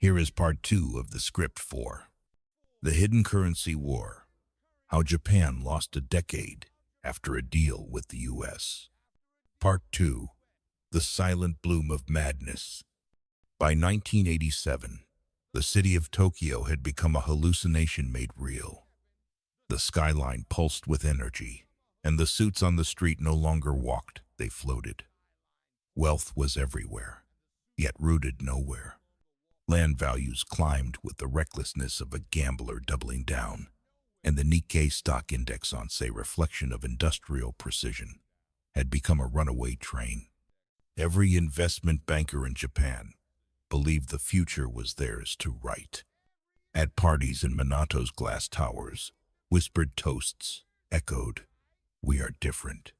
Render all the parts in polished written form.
Here is part 2 of the script for The Hidden Currency War, How Japan Lost a Decade After a Deal with the U.S. Part 2, The Silent Bloom of Madness. By 1987, the city of Tokyo had become a hallucination made real. The skyline pulsed with energy, and the suits on the street no longer walked, they floated. Wealth was everywhere, yet rooted nowhere. Land values climbed with the recklessness of a gambler doubling down, and the Nikkei stock index, on a reflection of industrial precision, had become a runaway train. Every investment banker in Japan believed the future was theirs to write. At parties in Minato's glass towers, whispered toasts echoed, "We are different.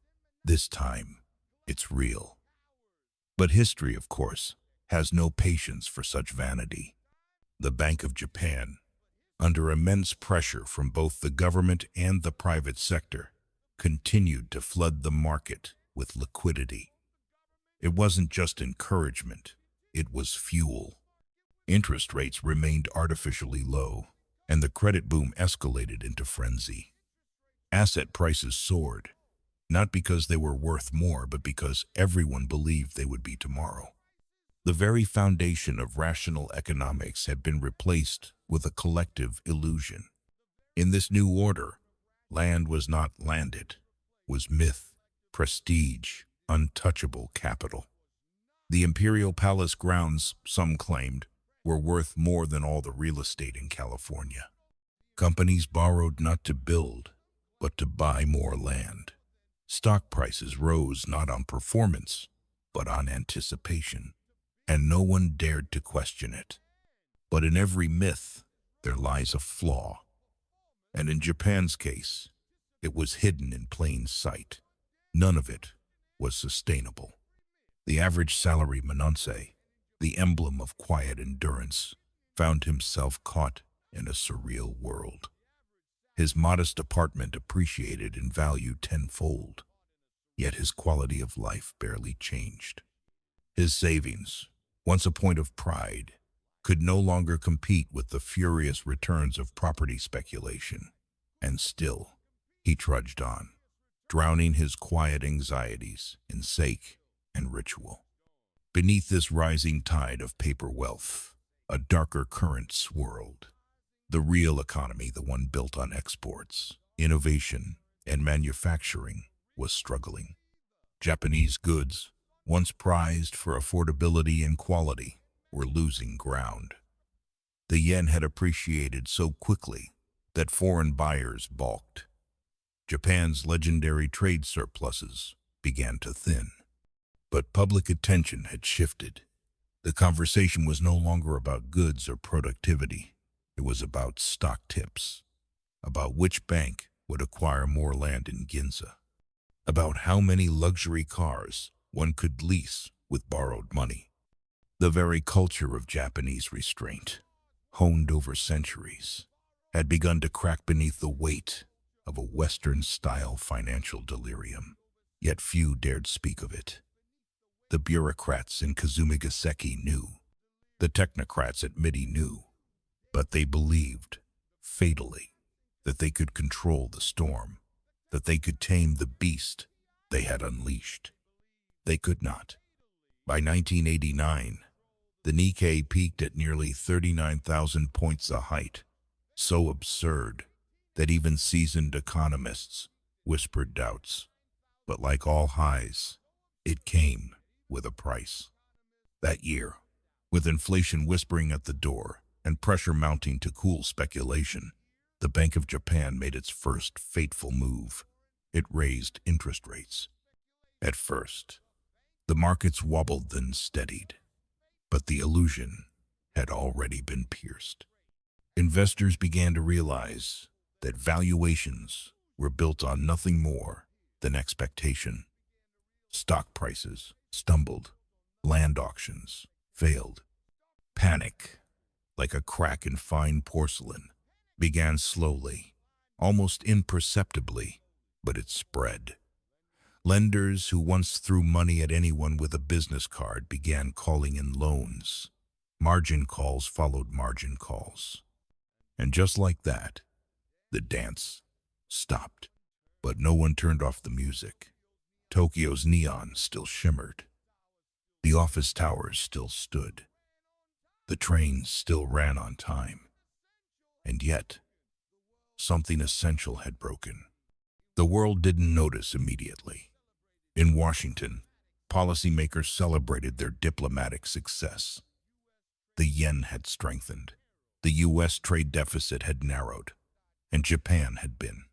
This time, it's real." But history, of course, has no patience for such vanity. The Bank of Japan, under immense pressure from both the government and the private sector, continued to flood the market with liquidity. It wasn't just encouragement, it was fuel. Interest rates remained artificially low, and the credit boom escalated into frenzy. Asset prices soared, not because they were worth more, but because everyone believed they would be tomorrow. The very foundation of rational economics had been replaced with a collective illusion. In this new order, land was not landed, was myth, prestige, untouchable capital. The imperial palace grounds, some claimed, were worth more than all the real estate in California. Companies borrowed not to build, but to buy more land. Stock prices rose not on performance, but on anticipation, and no one dared to question it. But in every myth, there lies a flaw. And in Japan's case, it was hidden in plain sight. None of it was sustainable. The average salary Manonse, the emblem of quiet endurance, found himself caught in a surreal world. His modest apartment appreciated in value tenfold, yet his quality of life barely changed. His savings, once a point of pride, could no longer compete with the furious returns of property speculation. And still, he trudged on, drowning his quiet anxieties in sake and ritual. Beneath this rising tide of paper wealth, a darker current swirled. The real economy, the one built on exports, innovation, and manufacturing, was struggling. Japanese goods, once prized for affordability and quality, were losing ground. The yen had appreciated so quickly that foreign buyers balked. Japan's legendary trade surpluses began to thin. But public attention had shifted. The conversation was no longer about goods or productivity. It was about stock tips, about which bank would acquire more land in Ginza, about how many luxury cars one could lease with borrowed money. The very culture of Japanese restraint, honed over centuries, had begun to crack beneath the weight of a Western-style financial delirium. Yet few dared speak of it. The bureaucrats in Kazumigaseki knew. The technocrats at MIDI knew. But they believed, fatally, that they could control the storm, that they could tame the beast they had unleashed. They could not. By 1989, the Nikkei peaked at nearly 39,000 points a height, so absurd that even seasoned economists whispered doubts. But like all highs, it came with a price. That year, with inflation whispering at the door and pressure mounting to cool speculation, the Bank of Japan made its first fateful move. It raised interest rates. At first, the markets wobbled, then steadied. But the illusion had already been pierced. Investors began to realize that valuations were built on nothing more than expectation. Stock prices stumbled. Land auctions failed. Panic, like a crack in fine porcelain, began slowly, almost imperceptibly, but it spread. Lenders who once threw money at anyone with a business card began calling in loans. Margin calls followed margin calls. And just like that, the dance stopped. But no one turned off the music. Tokyo's neon still shimmered. The office towers still stood. The trains still ran on time. And yet, something essential had broken. The world didn't notice immediately. In Washington, policymakers celebrated their diplomatic success. The yen had strengthened. The U.S. trade deficit had narrowed. And Japan had been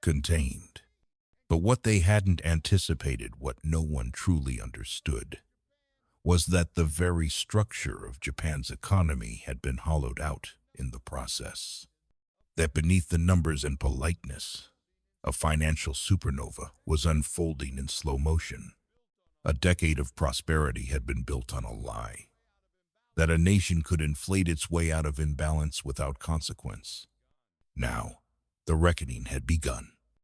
contained. But what they hadn't anticipated, what no one truly understood, was that the very structure of Japan's economy had been hollowed out in the process. That beneath the numbers and politeness, a financial supernova was unfolding in slow motion. A decade of prosperity had been built on a lie. That a nation could inflate its way out of imbalance without consequence. Now, the reckoning had begun.